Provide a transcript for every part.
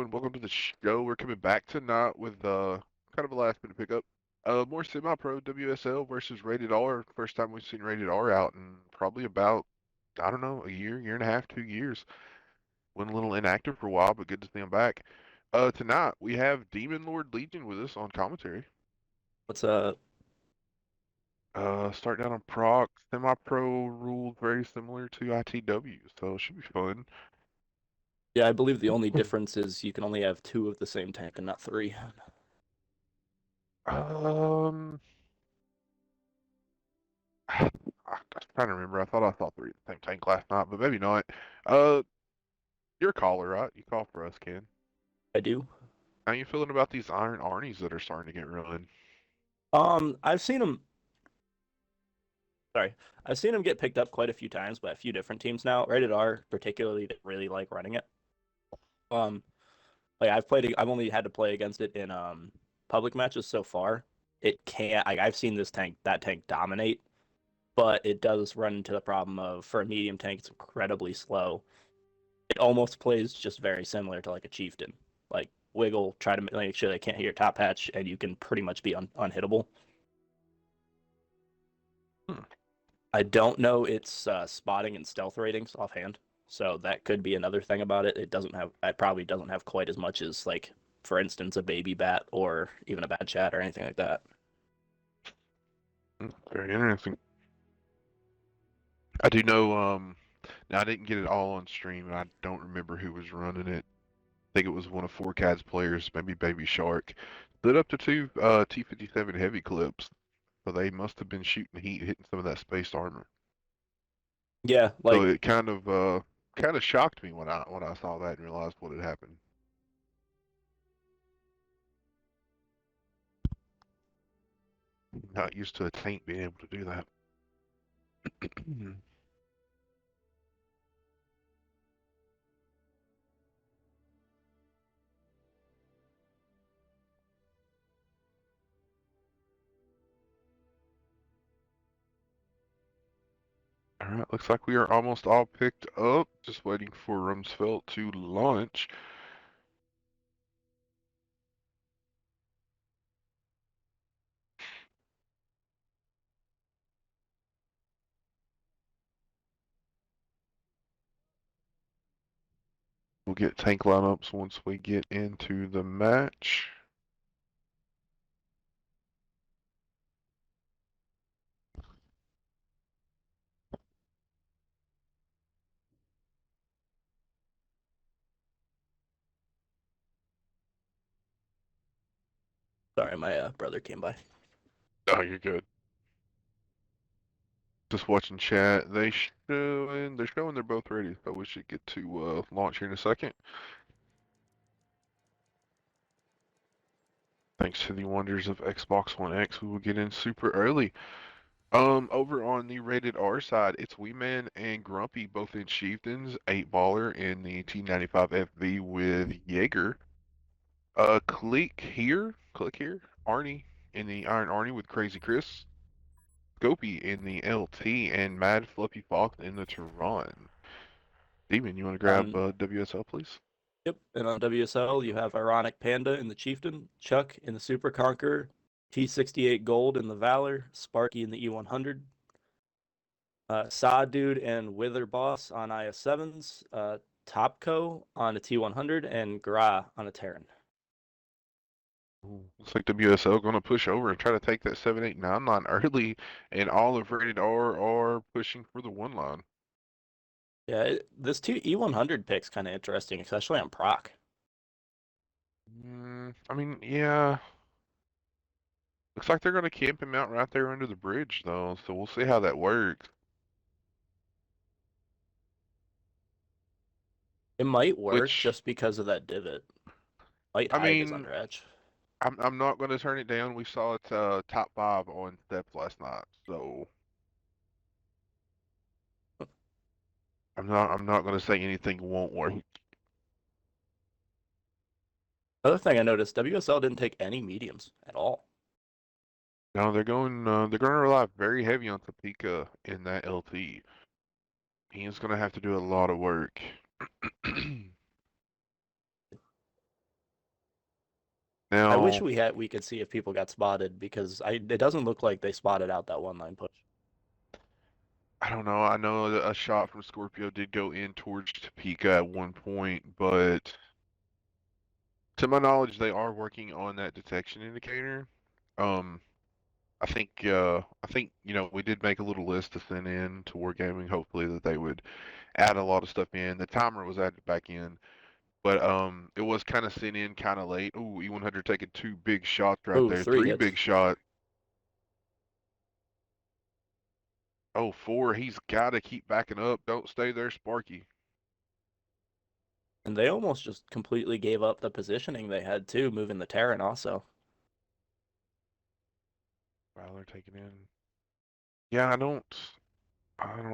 everyone. Welcome to the show. We're coming back tonight with kind of a last minute pickup. More semi-pro WSL versus Rated R. First time we've seen Rated R out in probably about, I don't know, a year and a half, 2 years. Went a little inactive for a while, but good to see him back. Tonight we have Demon Lord Legion with us on commentary. What's up? Starting out on Proc, semi-pro rules very similar to ITW, so it should be fun. Yeah, I believe the only difference is you can only have two of the same tank and not three. Um, I'm trying to remember. I thought I saw three at the same tank last night, but maybe not. Uh, you're a caller, right? You call for us, Ken. I do. How you feeling about these Iron Arnie's that are starting to get run? I've seen him. Sorry, I've seen him get picked up quite a few times by a few different teams now. Rated R, particularly, that really like running it. Um, like I've only had to play against it in public matches so far. It can't. I've seen that tank dominate, but it does run into the problem of for a medium tank, it's incredibly slow. It almost plays just very similar to like a chieftain. Like wiggle, try to make sure they can't hit your top hatch, and you can pretty much be unhittable. Hmm. I don't know its spotting and stealth ratings offhand, so that could be another thing about it. It probably doesn't have quite as much as like, for instance, a baby bat or even a bad chat or anything like that. Very interesting. I do know. Now I didn't get it all on stream, and I don't remember who was running it. I think it was one of 4Cad's players, maybe Baby Shark. Lit up to two T-57 heavy clips, so they must have been shooting heat, hitting some of that spaced armor. Yeah, So like it kind of shocked me when I saw that and realized what had happened. Not used to a tank being able to do that. All right, looks like we are almost all picked up. Just waiting for Rumsfeld to launch. We'll get tank lineups once we get into the match. sorry, my brother came by. Oh, you're good. Just watching chat. They're showing they're both ready, so we should get to launch here in a second. Thanks to the wonders of Xbox One X, we will get in super early. Over on the rated R side, it's Wee Man and Grumpy both in chieftains, 8 baller in the T95 FV with Jaeger. Click here, Arnie in the Iron Arnie with Crazy Chris. Scopy in the LT and Mad Fluffy Fox in the Tehran. Demon, you want to grab On WSL, please? Yep, and on WSL you have Ironic Panda in the Chieftain, Chuck in the Super Conqueror, T68 Gold in the Valor, Sparky in the E100, Saw Dude and Wither Boss on IS7s, Topco on a T100, and Gra on a Terran. Ooh, looks like WSL going to push over and try to take that 7-8-9 line early, and all of rated R are pushing for the one line. Yeah, this two E100 pick's kind of interesting, especially on proc. I mean, yeah. Looks like they're going to camp him out right there under the bridge, though, so we'll see how that works. It might work Which, just because of that divot. Might I hide his mean, under edge. I'm not going to turn it down. We saw it top five on steps last night, so I'm not going to say anything won't work. Other thing I noticed, WSL didn't take any mediums at all. No, they're going to rely very heavy on Topeka in that LT. He's going to have to do a lot of work. I wish Now, we could see if people got spotted because it doesn't look like they spotted out that one line push. I don't know. I know that a shot from Scorpio did go in towards Topeka at one point, but to my knowledge, they are working on that detection indicator. Um, I think we did make a little list to send in to Wargaming, hopefully that they would add a lot of stuff in. The timer was added back in, but it was kind of sent in kind of late. Ooh, E100 taking two big shots right Oh, there, three three hits. big shot. Oh, four. He's got to keep backing up. Don't stay there, Sparky. And they almost just completely gave up the positioning they had too, moving the Terran also. Fowler taking in. Yeah, I don't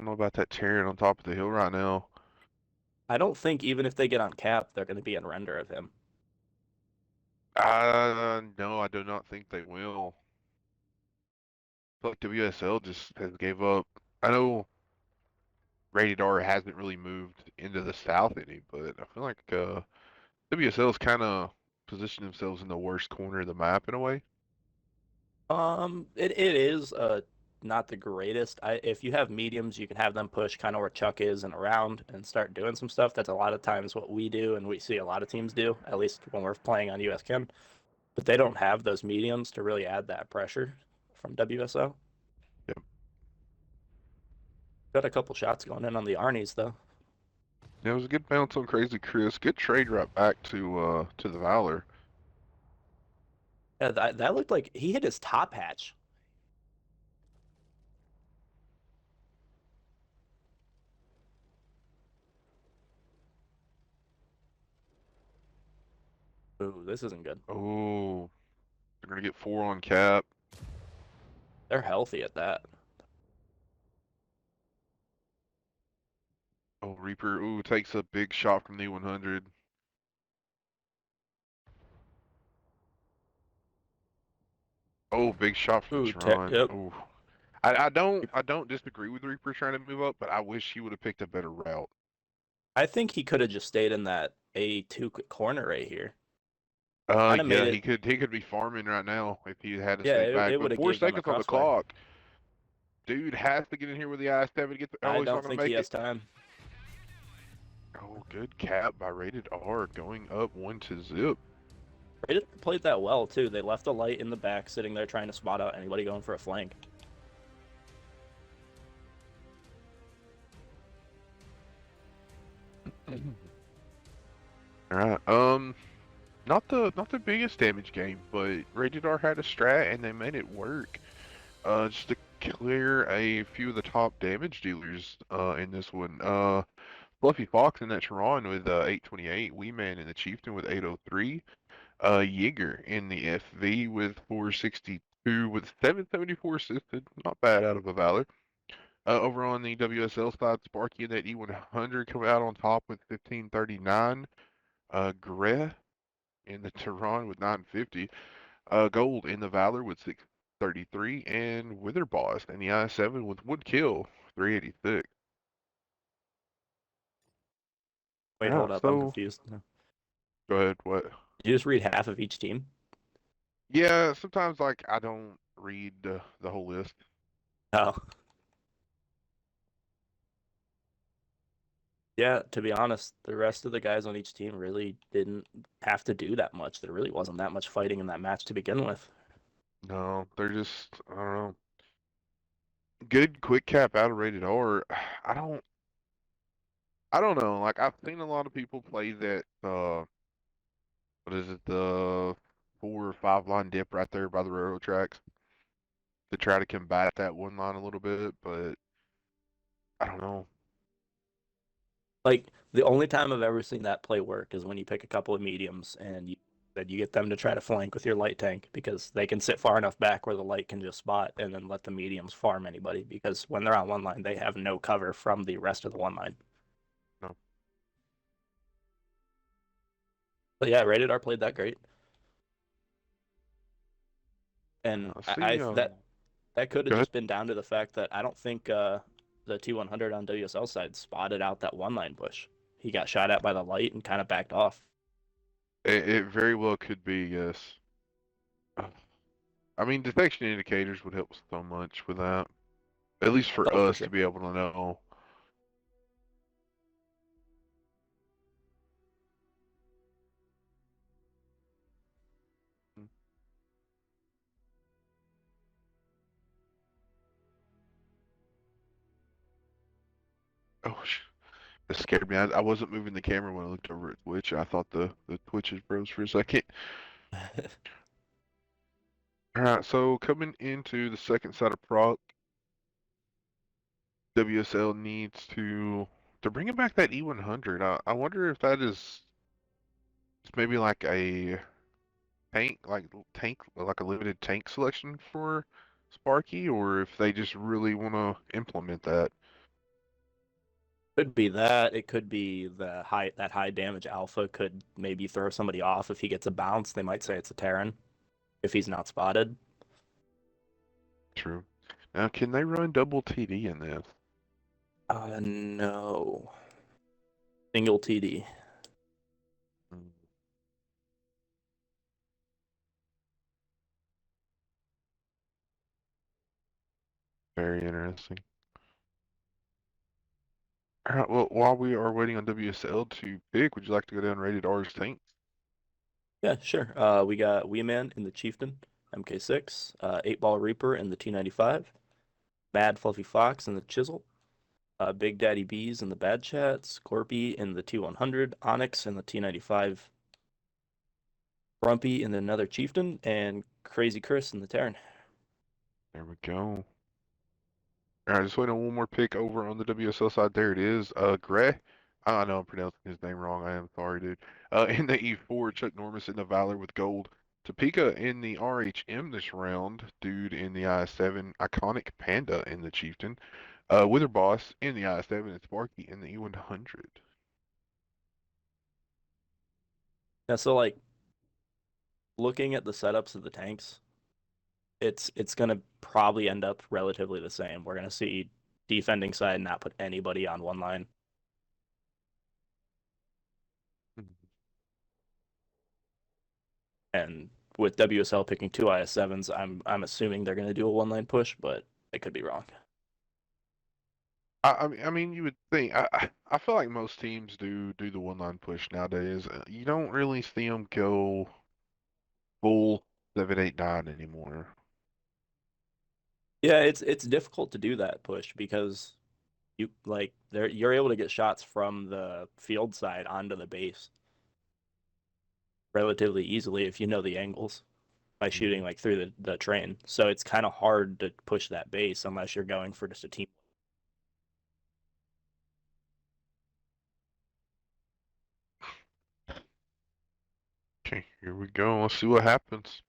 know about that Terran on top of the hill right now. I don't think even if they get on cap, they're going to be in render of him. No, I do not think they will. I feel like WSL just has gave up. I know Rated R hasn't really moved into the south any, but I feel like WSL's kind of positioned themselves in the worst corner of the map in a way. It is not the greatest. If you have mediums, you can have them push kind of where Chuck is and around and start doing some stuff. That's a lot of times what we do, and we see a lot of teams do, at least when we're playing on US Chem. But they don't have those mediums to really add that pressure from WSL. Yep. Got a couple shots going in on the Arnie's though. Yeah, it was a good bounce on Crazy Chris. Good trade right back to the Valor. Yeah, that looked like he hit his top hatch. Ooh, this isn't good. Oh, they're gonna get four on cap. They're healthy at that. Oh, Reaper. Ooh, takes a big shot from the 100. Oh, big shot from Tehran. Yep. Oh, I don't disagree with Reaper trying to move up, but I wish he would have picked a better route. I think he could have just stayed in that A2 corner right here. Kind of made Yeah, it. he could be farming right now if he had Yeah, stayed back. it But would have four gave them a seconds on the crossfire. clock. Dude has to get in here with the I-7 to get the. I Oh, he's not don't gonna think he make it. has time. Oh, good cap by Rated R, going up one to zip. They played that well too. They left a light in the back, sitting there trying to spot out anybody going for a flank. All right. Not the biggest damage game, but Rated R had a strat and they made it work. Just to clear a few of the top damage dealers in this one. Fluffy Fox in that Tehran with 828, Wee Man in the Chieftain with 803, Yeager in the FV with 462 with 774 assisted, not bad out of a Valor. Over on the WSL side, Sparky in that E100 come out on top with 1539. Gre in the Tehran with 950. Gold in the Valor with 633, and Wither Boss in the I7 with one kill, 386. Wait, Yeah, hold up. I'm so confused. Did go ahead. What? you just read half of each team? Yeah, sometimes like I don't read the whole list. Oh. Yeah, to be honest, the rest of the guys on each team really didn't have to do that much. There really wasn't that much fighting in that match to begin with. No, they're just I don't know. Good quick cap out of rated R. I don't I don't know. Like I've seen a lot of people play that what is it, the 4 or 5 line dip right there by the railroad tracks to try to combat that one line a little bit, but I don't know. Like the only time I've ever seen that play work is when you pick a couple of mediums and you get them to try to flank with your light tank because they can sit far enough back where the light can just spot and then let the mediums farm anybody because when they're on one line they have no cover from the rest of the one line. No. But yeah, rated R played that great. Yeah, And I see that could have go ahead. just been down to the fact that I don't think the T100 on WSL side spotted out that one line push. He got shot at by the light and kind of backed off. It very well could be, yes. I mean, detection indicators would help so much with that. At least for Oh, for us to sure. be able to know. Oh, that scared me. I wasn't moving the camera when I looked over at Twitch. I thought the Twitches froze for a second. All right, so coming into the second side of Proc, WSL needs to they're bringing back that E100. I wonder if that is maybe like a tank, like a limited tank selection for Sparky, or if they just really want to implement that. Could be that. It could be that high damage alpha could maybe throw somebody off if he gets a bounce. They might say it's a Terran if he's not spotted. True. Now, can they run double TD in this? No. Single TD. Mm, very interesting. All right, well, while we are waiting on WSL to pick, would you like to go down rated R's tank? Yeah, sure. We got Wee Man in the Chieftain, MK6, 8 Ball Reaper in the T95, Mad Fluffy Fox in the Chisel, Big Daddy Bees in the Bad Chat, Scorpy in the T100, Onyx in the T95, Grumpy in another Chieftain, and Crazy Chris in the Terran. There we go. All right, just waiting on one more pick over on the WSL side. There it is. Gray. I know I'm pronouncing his name wrong. I am sorry, dude. In the E4, Chuck Norris in the Valor with gold. Topeka in the RHM this round. Dude in the I7. Iconic Panda in the Chieftain. Wither Boss in the I7 and Sparky in the E100. Yeah, so like looking at the setups of the tanks, it's gonna probably end up relatively the same. We're gonna see defending side not put anybody on one line. And with WSL picking two IS7s, I'm assuming they're gonna do a one line push, but I could be wrong. I mean, you would think. I feel like most teams do the one line push nowadays. You don't really see them go full 7, 8, 9 anymore. Yeah, it's difficult to do that push because you're able to get shots from the field side onto the base relatively easily if you know the angles by shooting Mhm. like through the train. So it's kind of hard to push that base unless you're going for just a team. Okay, here we go. Let's see what happens.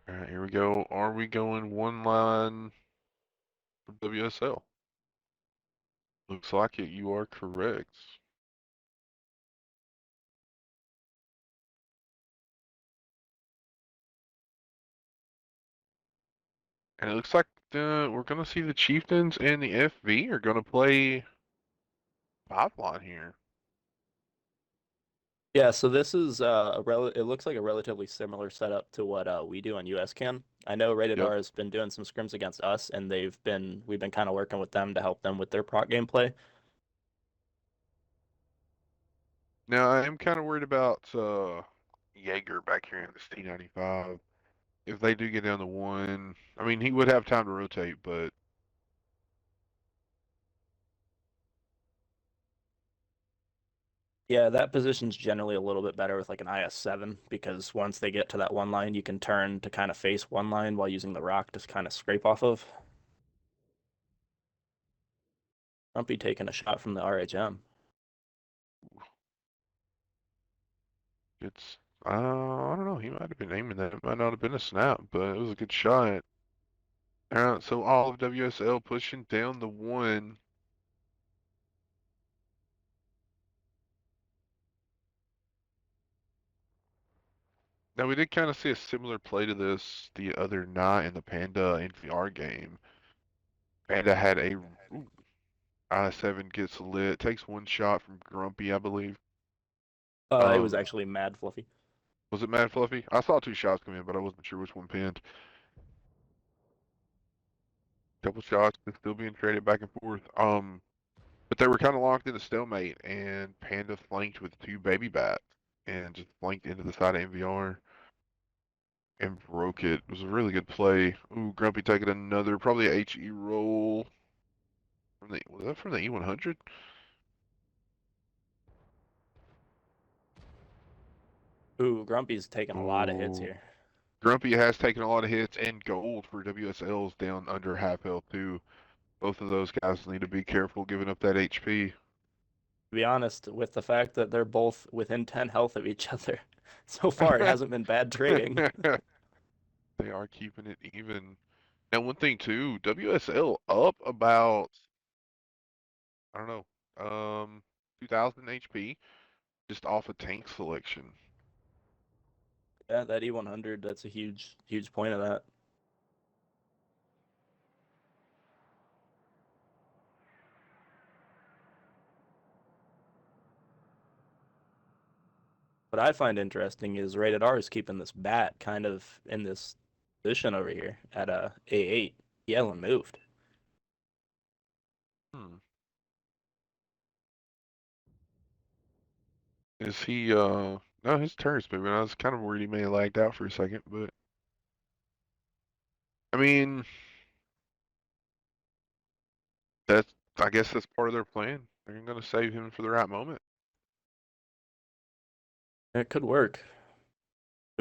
All right, here we go. Are we going one line for WSL? Looks like it. You are correct. And it looks like we're gonna see the Chieftains and the FV are gonna play five line here. Yeah, so this is it looks like a relatively similar setup to what we do on US Can. I know Rated Yep. R has been doing some scrims against us, and we've been kind of working with them to help them with their proc gameplay. Now I am kind of worried about Jaeger back here in this T95. If they do get down to one, I mean he would have time to rotate, but Yeah, that position's generally a little bit better with like an IS7 because once they get to that one line, you can turn to kind of face one line while using the rock to kind of scrape off of. Trumpy taking a shot from the RHM. it's I don't know. He might have been aiming that. It might not have been a snap, but it was a good shot. All right, so all of WSL pushing down the one. Now we did kind of see a similar play to this the other night in the Panda NVR game. Panda had a I7 gets lit, takes one shot from Grumpy, I believe. It was Um, actually mad fluffy. was it Mad Fluffy? I saw two shots come in, but I wasn't sure which one pinned. Couple shots, but still being traded back and forth. But they were kind of locked in a stalemate, and Panda flanked with two baby bats and just flanked into the side of MVR and broke it. It was a really good play. Ooh, Grumpy taking another, probably a HE roll from the, was that from the E100? Ooh, Grumpy's taking a lot of hits Ooh, here. Grumpy has taken a lot of hits and gold for WSL's down under half health too. Both of those guys need to be careful giving up that HP. To be honest, with the fact that they're both within 10 health of each other, so far it hasn't been bad trading. They are keeping it even. Now, one thing too, WSL up about, I don't know, 2000 HP just off a tank selection. Yeah, that E100, that's a huge, huge point of that. What I find interesting is Rated R is keeping this bat kind of in this position over here at a A8. Yellen moved. Hmm. Is he, no, his turn's moving. I was kind of worried he may have lagged out for a second, but I mean, that's, I guess that's part of their plan. They're going to save him for the right moment. It could work.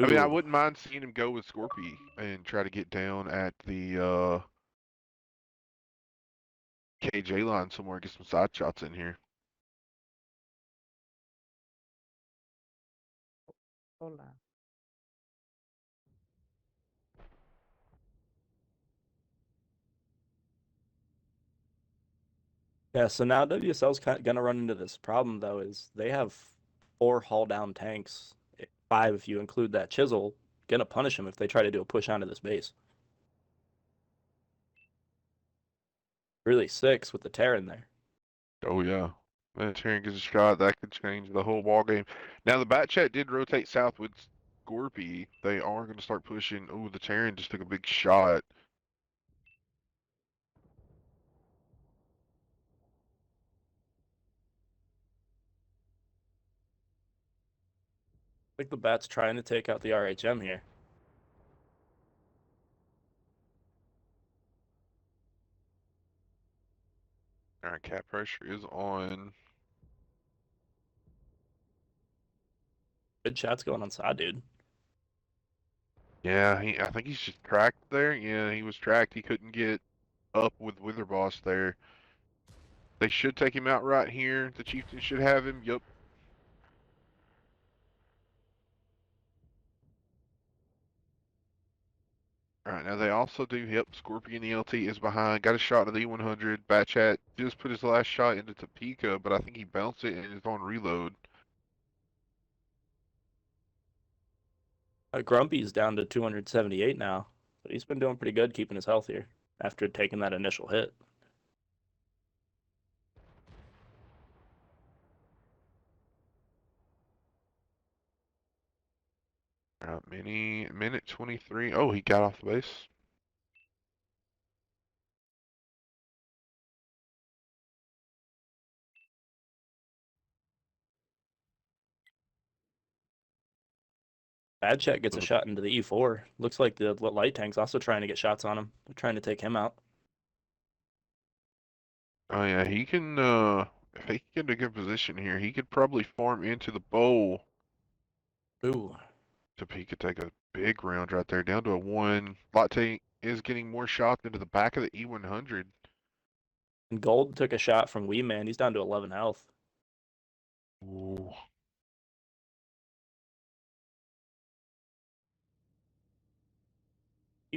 I mean, I Ooh, wouldn't mind seeing him go with Scorpy and try to get down at the KJ line somewhere, get some side shots in here. Hola. yeah. So now WSL's gonna run into this problem though, is they have four haul down tanks, five if you include that chisel. Gonna punish them if they try to do a push onto this base. Really six with the tear in there. Oh yeah. Man, Tyrion gets a shot, that could change the whole ball game. Now the bat chat did rotate south with Scorpy. They are going to start pushing. Oh, the Tyrion just took a big shot. I think the bat's trying to take out the RHM here. All right, cap pressure is on. Good shots going on side, dude. Yeah, I think he's just tracked there. Yeah, he was tracked. He couldn't get up with Witherboss there. They should take him out right here. The Chieftain should have him. Yup. All right, now they also do. Yep, Scorpion ELT is behind. Got a shot at the E100. Batchat just put his last shot into Topeka, but I think he bounced it and is on reload. Grumpy's down to 278 now, but he's been doing pretty good keeping his health here after taking that initial hit. All right, minute 23. Oh, he got off the base. Bad Chat gets a shot into the E4. Looks like the light tank's also trying to get shots on him. They're trying to take him out. Oh yeah, he can. If he can get in a good position here, he could probably farm into the bowl. Ooh. Topeka take a big round right there, down to a one. Latte is getting more shots into the back of the E100. And Gold took a shot from Wee Man. He's down to 11 health. Ooh.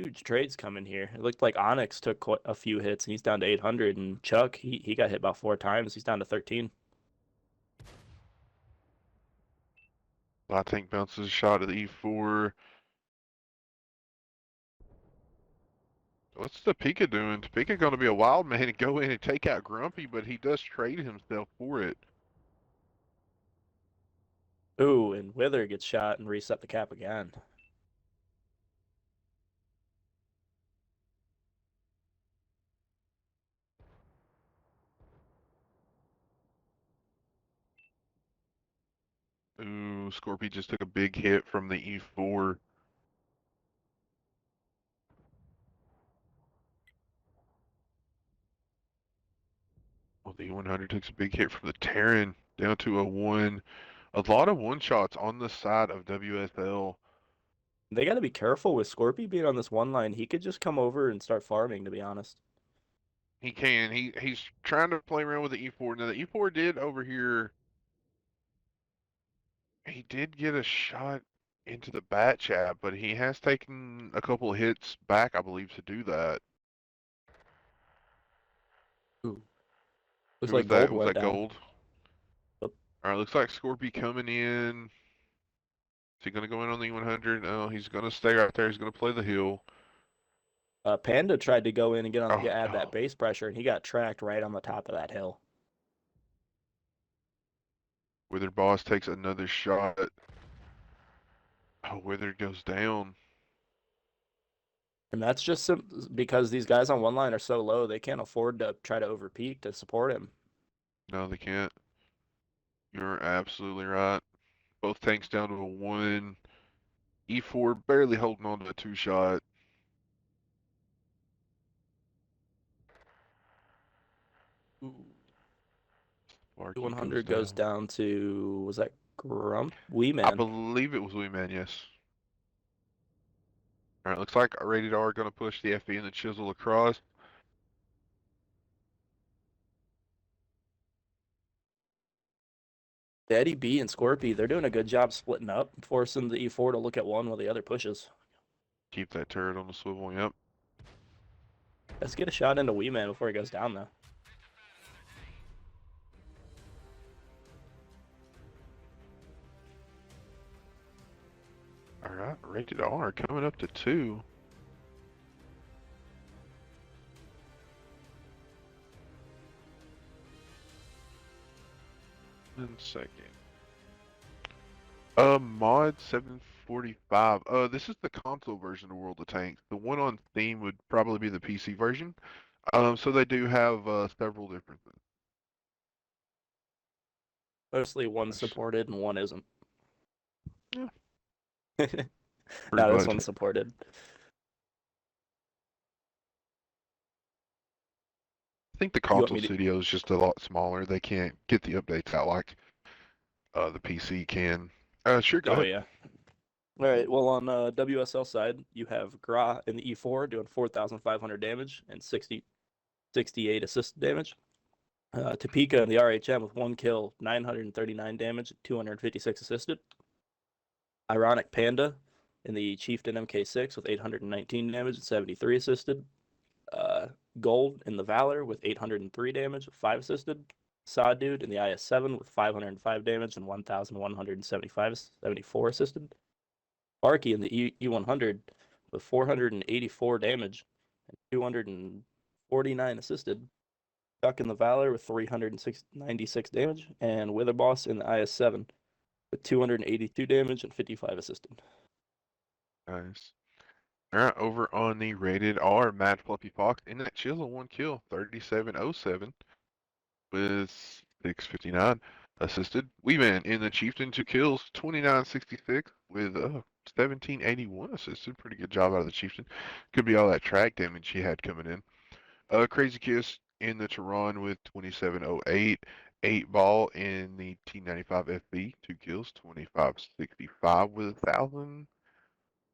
huge trades coming here. It looked like Onyx took quite a few hits, and he's down to 800. And Chuck, he got hit about 4 times. He's down to 13. I think bounces a shot at the E4. What's Topeka doing? Topeka going to be a wild man and go in and take out Grumpy, but he does trade himself for it. Ooh, and Wither gets shot and reset the cap again. Ooh, Scorpy just took a big hit from the E4. Well, the E100 takes a big hit from the Terran down to a 1. A lot of one-shots on the side of WSL. They got to be careful with Scorpy being on this one line. He could just come over and start farming, to be honest. He can. He's trying to play around with the E4. Now, the E4 did over here. He did get a shot into the bat chat, but he has taken a couple of hits back, I believe, to do that. Ooh. Looks Who was like that? Gold Was went that down. Gold? But All right, looks like Scorpy coming in. Is he going to go in on the 100? No, he's going to stay right there. He's going to play the hill. Panda tried to go in and Oh, add that no. base pressure, and he got tracked right on the top of that hill. Withered Boss takes another shot. Oh, Withered goes down. And that's just because these guys on one line are so low, they can't afford to try to overpeak to support him. No, they can't. You're absolutely right. Both tanks down to a 1. E4 barely holding on to a 2-shot. Ooh. Sparky goes 100 goes down. down to, was that Grump? Wee I Man. believe it was Wee-Man, yes. All right, looks like Rated R going to push the FE and the Chisel across. Daddy B and Scorpy, they're doing a good job splitting up, forcing the E4 to look at one while the other pushes. Keep that turret on the swivel, yep. Let's get a shot into Wee Man before he goes down, though. All right, Rated R coming up to 2. 1 second. Mod 745. This is the console version of World of Tanks. The one on Steam would probably be the PC version. So they do have several differences. Mostly one's That's- supported and one isn't. Yeah, pretty No, this much. one's supported. I think the You want console me to? studio is just a lot smaller. They can't get the updates out like the PC can. Sure, go Oh, ahead. yeah. All right. Well, on WSL side, you have Gra in the E4 doing 4,500 damage and 68 assist damage. Topeka in the RHM with 1 kill, 939 damage, 256 assisted. Ironic Panda in the Chieftain MK6 with 819 damage and 73 assisted. Gold in the Valor with 803 damage, 5 assisted. Saw Dude in the IS7 with 505 damage and 1,174 assisted. Arky in the E100 with 484 damage and 249 assisted. Duck in the Valor with 396 damage, and Witherboss in the IS7 with 282 damage and 55 assisted. Nice. All right, over on the Rated R, Mad Fluffy Fox in that chisel, 1 kill, 3707 with 659 assisted. Weeman in the Chieftain, 2 kills, 2966 with 1781 assisted. Pretty good job out of the Chieftain. Could be all that track damage he had coming in. Crazy Kiss in the Tehran with 2708. 8 Ball in the T95 FB, 2 kills, 2565 with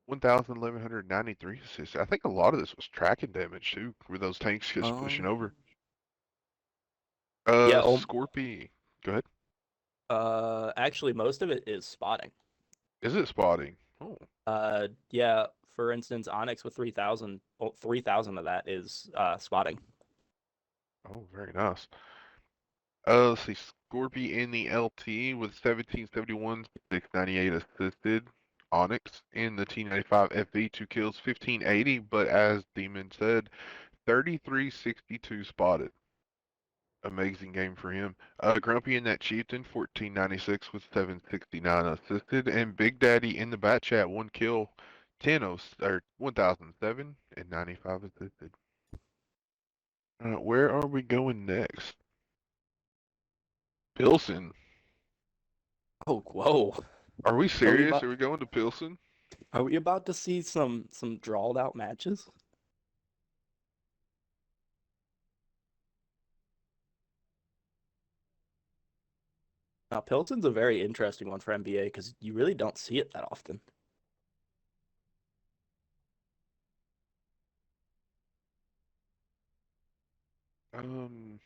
1,193 assists. I think a lot of this was tracking damage too, with those tanks just pushing Um, over. yeah, Scorpy, go ahead. actually, most of it is spotting. Is it spotting? Oh, Yeah, for instance, Onyx with 3,000, 3,000 of that is spotting. Oh, very nice. Let's see. Scorpy in the LT with 1771, 698 assisted. Onyx in the T95 FV, 2 kills, 1580, but as Demon said, 3362 spotted. Amazing game for him. Grumpy in that Chieftain, 1496 with 769 assisted, and Big Daddy in the Bat Chat, 1 kill, 1007 and 95 assisted. Where are we going next? Pilsen. Oh, whoa. Are we Are we serious? about Are we going to Pilsen? are we about to see some drawled out matches? Now, Pilton's a very interesting one for NBA because you really don't see it that often. Um,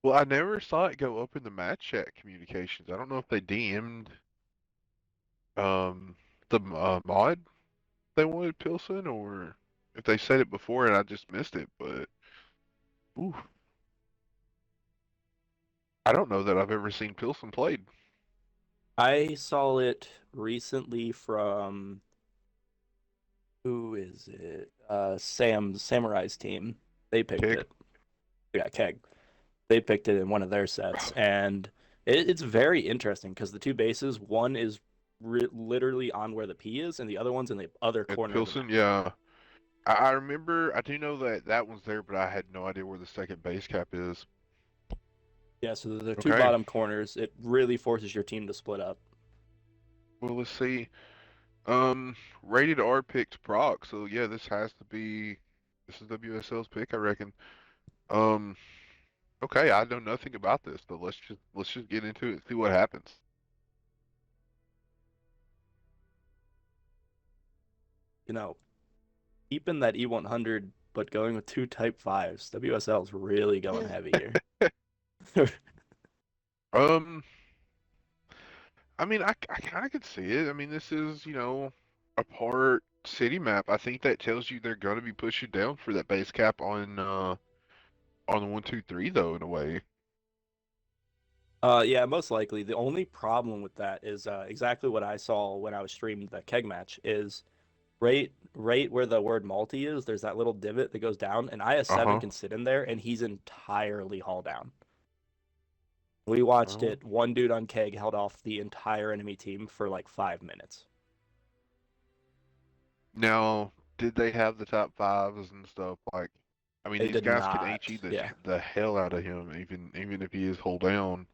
well, I never saw it go up in the match chat communications. I don't know if they DM'd um the mod they wanted Pilsen, or if they said it before and I just missed it. But ooh, I don't know that I've ever seen Pilsen played. I saw it recently from who is it? Sam's Samurai's team. They picked Keg. it. Yeah, Keg. They picked it in one of their sets, and it's very interesting because the two bases, one is literally on where the P is, and the other one's in the other At corner of the Pilsen, map. yeah. I remember. I do know that that one's there, but I had no idea where the second base cap is. Yeah, so the two Okay. bottom corners, it really forces your team to split up. Well, let's see. Rated R picked Proc, so yeah, this has to be. This is WSL's pick, I reckon. Um, okay, I know nothing about this, so let's just get into it and see what happens. You know, keeping that E100, but going with two Type 5s. WSL is really going heavy here. Um, I mean, I kind of could see it. I mean, this is, a part city map. I think that tells you they're gonna be pushing down for that base cap on the 1-2-3 though, in a way. Yeah, most likely. The only problem with that is exactly what I saw when I was streaming the keg match is right where the word multi is, there's that little divot that goes down, and IS-7 Uh-huh. can sit in there, and he's entirely hauled down. We watched Well, it. One dude on keg held off the entire enemy team for like 5 minutes. now, did they have the top fives and stuff? Like, I mean, They these did guys can HE not. Yeah. the hell out of him, even if he is hold down.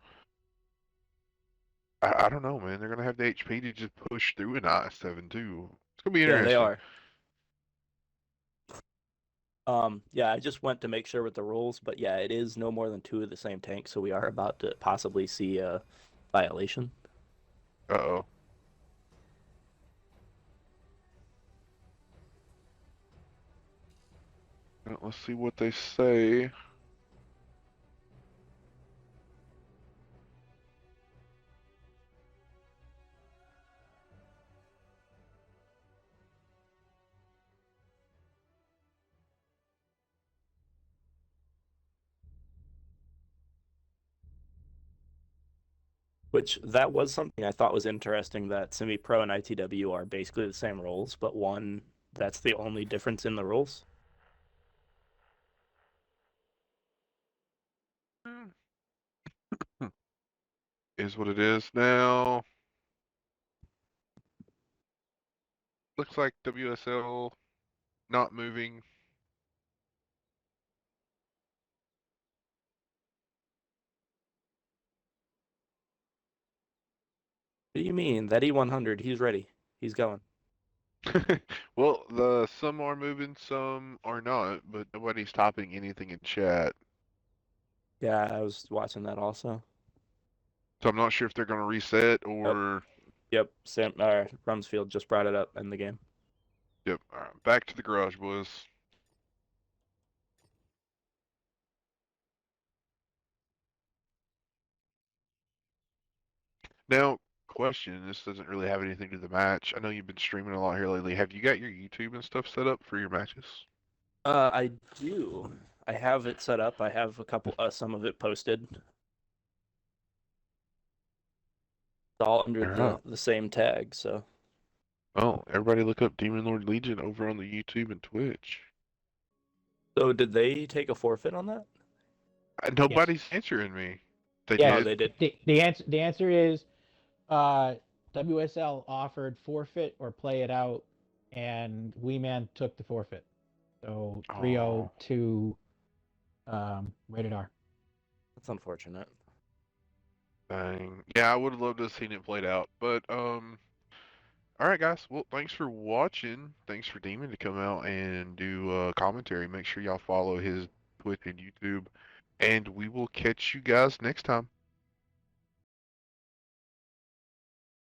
I don't know, man. They're gonna have the HP to just push through an IS-7 too. It's gonna be Yeah, they interesting. are. Yeah, I just went to make sure with the rules, but yeah, it is no more than two of the same tank, so we are about to possibly see a violation. Uh-oh. Now, let's see what they say. Which that was something I thought was interesting that semi-pro and ITW are basically the same rules, but one that's the only difference in the rules. Hmm. Is what it is now. Looks like WSL not moving. What do you mean? That E100, he's ready. He's going. Well, the some are moving, some are not, but nobody's topping anything in chat. Yeah, I was watching that also. So I'm not sure if they're going to reset Yep, or. yep. Sam Rumsfeld just brought it up in the game. Yep. All right, back to the garage, boys. Now, question. This doesn't really have anything to do with the match. I know you've been streaming a lot here lately. Have you got your YouTube and stuff set up for your matches? I do. I have it set up. I have a couple, some of it posted. It's all under All right. the same tag. So, Well, everybody look up Demon Lord Legion over on the YouTube and Twitch. so did they take a forfeit on that? Yes. Nobody's answering me. They Yeah. Oh, did? they did. The answer is WSL offered forfeit or play it out, and Wee Man took the forfeit. So 3-0 Oh, to rated R. That's unfortunate. dang. Yeah, I would have loved to have seen it played out. But all right, guys. Well, thanks for watching. Thanks for Demon to come out and do commentary. Make sure y'all follow his Twitch and YouTube, and we will catch you guys next time.